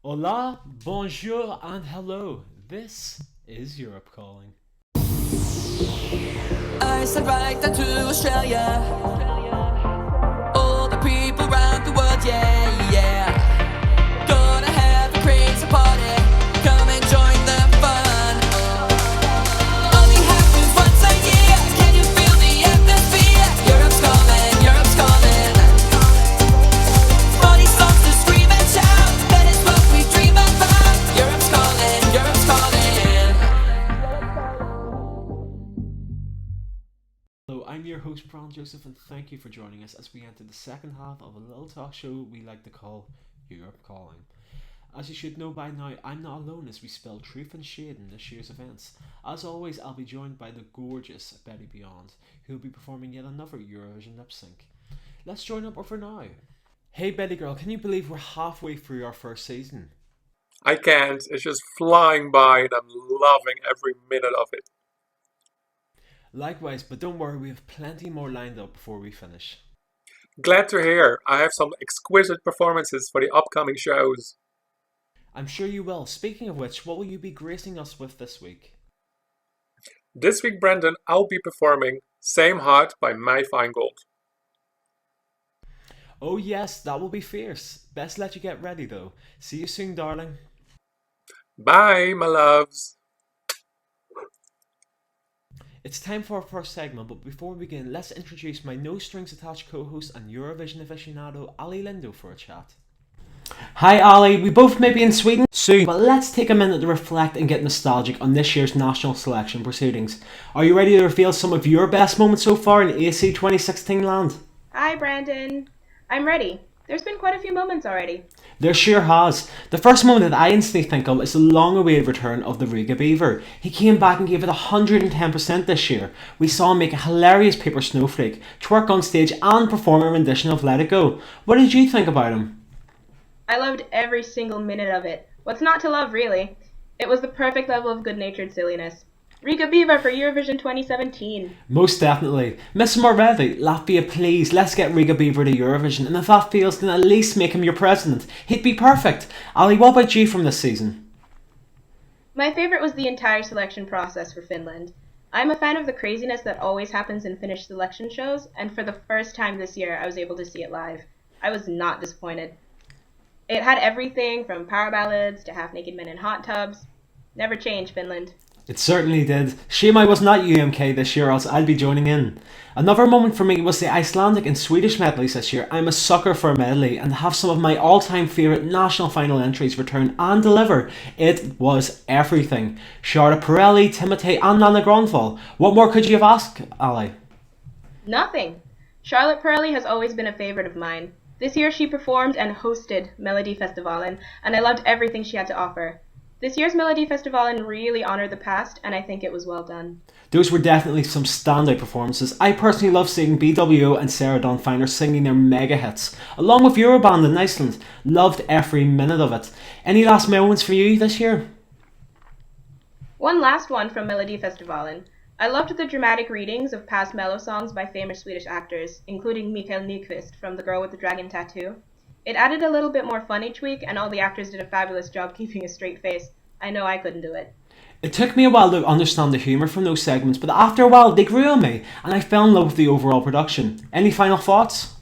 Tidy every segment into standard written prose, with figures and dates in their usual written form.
Hola, bonjour, and hello. This is Europe calling. I said right down to Australia. All the people around the world, yeah, yeah. Gonna have a crazy party. Come and join the fun. Only happens once a year. Can you feel the atmosphere? Europe's calling, Europe's calling. Funny songs to scream and shout. That is what we dream about. Europe's calling, Europe's calling. Hello, I'm your host, Brian Joseph, and thank you for joining us as we enter the second half of a little talk show we like to call Europe Calling. As you should know by now, I'm not alone as we spell truth and shade in this year's events. As always, I'll be joined by the gorgeous Betty Beyond, who will be performing yet another Eurovision lip sync. Let's join up with her now. Hey Betty girl, can you believe we're halfway through our first season? I can't. It's just flying by and I'm loving every minute of it. Likewise, but don't worry, we have plenty more lined up before we finish. Glad to hear. I have some exquisite performances for the upcoming shows. I'm sure you will. Speaking of which, what will you be gracing us with this week? This week, Brendan, I'll be performing Same Heart by My Feingold. Oh yes, that will be fierce. Best let you get ready though. See you soon, darling. Bye, my loves. It's time for our first segment, but before we begin, let's introduce my no strings attached co-host and Eurovision aficionado, Ali Lindo, for a chat. Hi Ali, we both may be in Sweden soon, but let's take a minute to reflect and get nostalgic on this year's national selection proceedings. Are you ready to reveal some of your best moments so far in ESC 2016 land? Hi, Brandon. I'm ready. There's been quite a few moments already. There sure has. The first moment that I instantly think of is the long-awaited return of the Riga Beaver. He came back and gave it 110% this year. We saw him make a hilarious paper snowflake, twerk on stage and perform a rendition of Let It Go. What did you think about him? I loved every single minute of it. What's not to love, really? It was the perfect level of good-natured silliness. Riga Beaver for Eurovision 2017. Most definitely. Miss him already. Latvia, please, let's get Riga Beaver to Eurovision, and if that fails, then at least make him your president. He'd be perfect. Ali, what about you from this season? My favourite was the entire selection process for Finland. I'm a fan of the craziness that always happens in Finnish selection shows, and for the first time this year I was able to see it live. I was not disappointed. It had everything from power ballads to half-naked men in hot tubs. Never change, Finland. It certainly did. Shame I was not UMK this year, else I'd be joining in. Another moment for me was the Icelandic and Swedish medleys this year. I'm a sucker for a medley, and to have some of my all-time favourite national final entries return and deliver, it was everything. Charlotte Perrelli, Timotei and Nana Gronval. What more could you have asked, Ali? Nothing. Charlotte Perrelli has always been a favourite of mine. This year she performed and hosted Melodifestivalen, and I loved everything she had to offer. This year's Melodifestivalen really honoured the past, and I think it was well done. Those were definitely some standout performances. I personally love seeing BWO and Sarah Dawn Finer singing their mega hits, along with Euroband in Iceland. Loved every minute of it. Any last moments for you this year? One last one from Melodifestivalen. I loved the dramatic readings of past mellow songs by famous Swedish actors, including Mikael Nyqvist from The Girl with the Dragon Tattoo. It added a little bit more fun each week, and all the actors did a fabulous job keeping a straight face. I know I couldn't do it. It took me a while to understand the humour from those segments, but after a while they grew on me, and I fell in love with the overall production. Any final thoughts?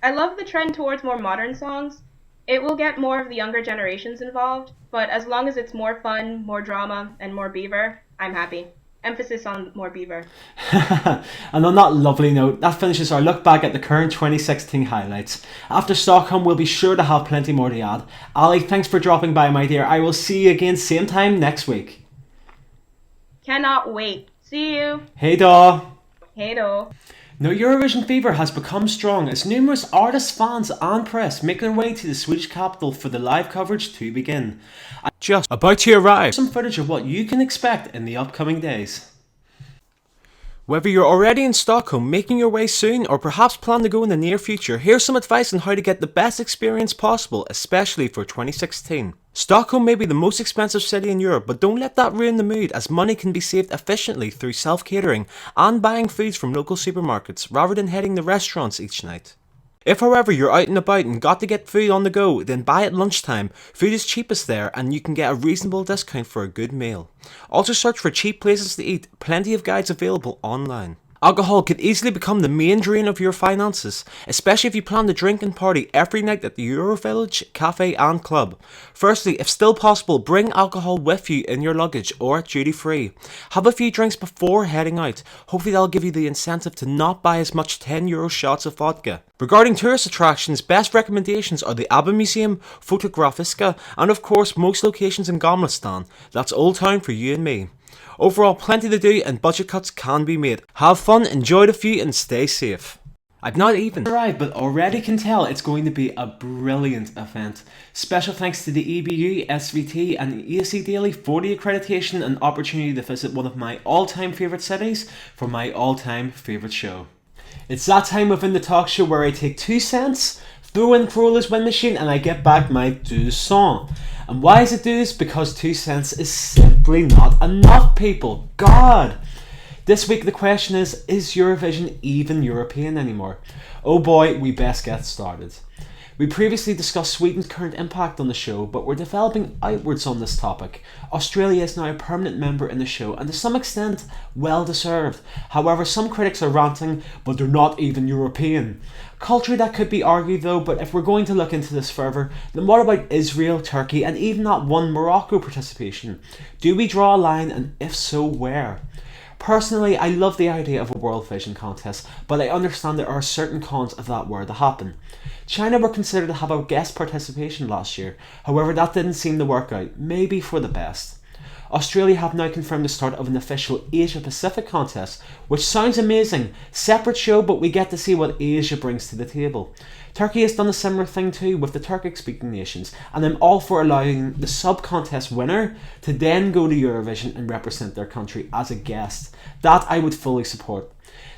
I love the trend towards more modern songs. It will get more of the younger generations involved, but as long as it's more fun, more drama, and more beaver, I'm happy. Emphasis on more beaver. And on that lovely note, that finishes our look back at the current 2016 highlights. After Stockholm, we'll be sure to have plenty more to add. Ali, thanks for dropping by, my dear. I will see you again same time next week. Cannot wait. See you. Hey daw. Hey do. Now, Eurovision fever has become strong as numerous artists, fans and press make their way to the Swedish capital for the live coverage to begin. Just about to arrive. Some footage of what you can expect in the upcoming days. Whether you're already in Stockholm, making your way soon, or perhaps plan to go in the near future, here's some advice on how to get the best experience possible, especially for 2016. Stockholm may be the most expensive city in Europe, but don't let that ruin the mood, as money can be saved efficiently through self-catering and buying foods from local supermarkets rather than heading to restaurants each night. If however you're out and about and got to get food on the go, then buy at lunchtime. Food is cheapest there and you can get a reasonable discount for a good meal. Also search for cheap places to eat, plenty of guides available online. Alcohol could easily become the main drain of your finances, especially if you plan to drink and party every night at the Eurovillage, cafe and club. Firstly, if still possible, bring alcohol with you in your luggage or at duty free. Have a few drinks before heading out. Hopefully that'll give you the incentive to not buy as much €10 shots of vodka. Regarding tourist attractions, best recommendations are the ABBA Museum, Fotografiska and of course most locations in Gamla. That's Old Town for you and me. Overall, plenty to do and budget cuts can be made. Have fun, enjoy the view and stay safe. I've not even arrived, but already can tell it's going to be a brilliant event. Special thanks to the EBU, SVT and ESC Daily for the accreditation and opportunity to visit one of my all-time favourite cities for my all-time favourite show. It's that time within the talk show where I take 2 cents, throw in Corolla's win machine and I get back my 2 cents. And why is it dues? Because 2 cents is simply not enough, people. God! This week the question is Eurovision even European anymore? Oh boy, we best get started. We previously discussed Sweden's current impact on the show, but we're developing outwards on this topic. Australia is now a permanent member in the show, and to some extent, well deserved. However, some critics are ranting, but they're not even European. Culture that could be argued though, but if we're going to look into this further, then what about Israel, Turkey, and even that one Morocco participation? Do we draw a line, and if so, where? Personally, I love the idea of a World Vision contest, but I understand there are certain cons if that were to happen. China were considered to have a guest participation last year, however that didn't seem to work out, maybe for the best. Australia have now confirmed the start of an official Asia Pacific contest, which sounds amazing. Separate show, but we get to see what Asia brings to the table. Turkey has done a similar thing too with the Turkic speaking nations, and I'm all for allowing the sub-contest winner to then go to Eurovision and represent their country as a guest. That I would fully support.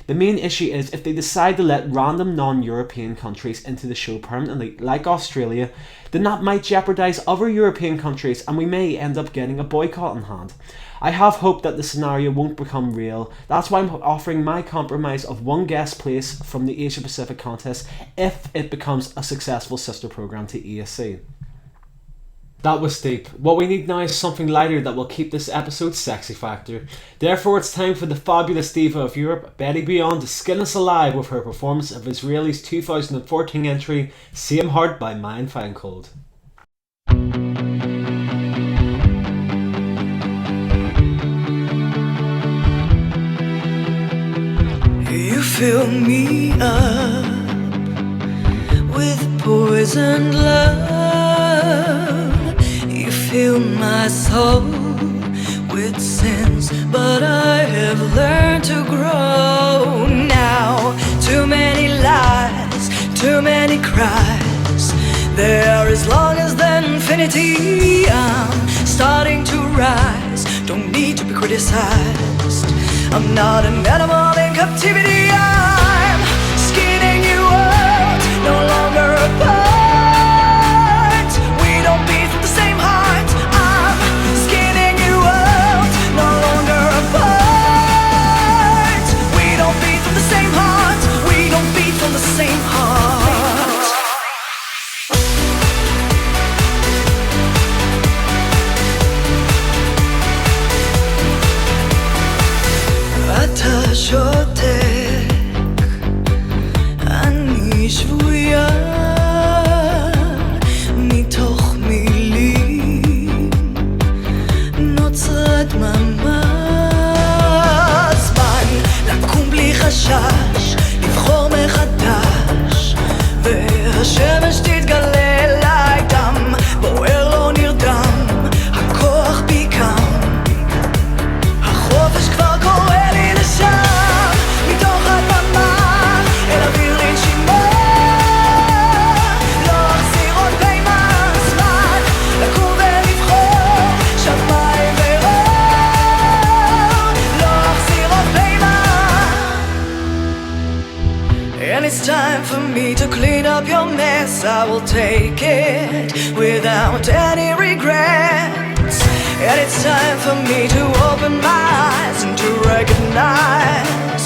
The main issue is if they decide to let random non-European countries into the show permanently, like Australia, then that might jeopardise other European countries and we may end up getting a boycott in hand. I have hope that the scenario won't become real. That's why I'm offering my compromise of one guest place from the Asia Pacific contest if it becomes a successful sister programme to ESC. That was deep. What we need now is something lighter that will keep this episode sexy factor. Therefore, it's time for the fabulous Diva of Europe, Betty Beyond, to skin us alive with her performance of Israeli's 2014 entry, Same Heart by Mein Feingold. You fill me up with poisoned love. Fill my soul with sins, but I have learned to grow now. Too many lies, too many cries. They're as long as the infinity. I'm starting to rise, don't need to be criticized. I'm not an animal in captivity. I'm skinning you out, no longer apart. אתה שותק, אני שבויה מתוך מילים, נוצרה דממה. זמן לקום בלי חשש, לבחור מחדש, והשמש תתגלה אליי, דם בוער לא נרדם, הכוח בי קם, החופש כבר קורה לי לשם, מתוך הדממה אל אוויר לנשימה. לא אחזיר עוד פעימה, זמן לקום ולבחור, שמיים ואור. לא אחזיר עוד פעימה. And it's time for me to clean up your mess. I will take it without any regrets. And it's time for me to open my eyes and to recognize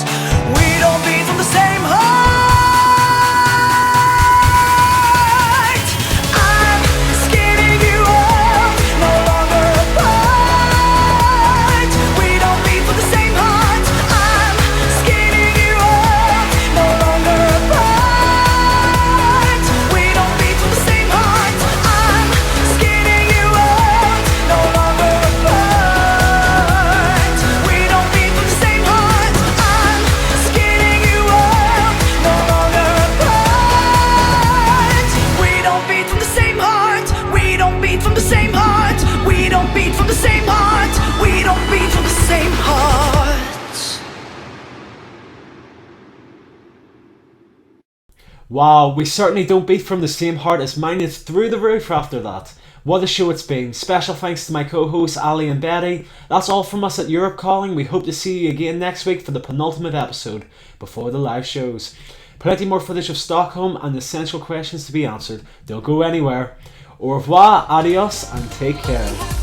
we don't beat from the same heart. Wow, we certainly don't beat from the same heart as mine is through the roof after that. What a show it's been. Special thanks to my co-hosts Ali and Betty. That's all from us at Europe Calling. We hope to see you again next week for the penultimate episode before the live shows. Plenty more footage of Stockholm and essential questions to be answered. Don't go anywhere. Au revoir, adios, and take care.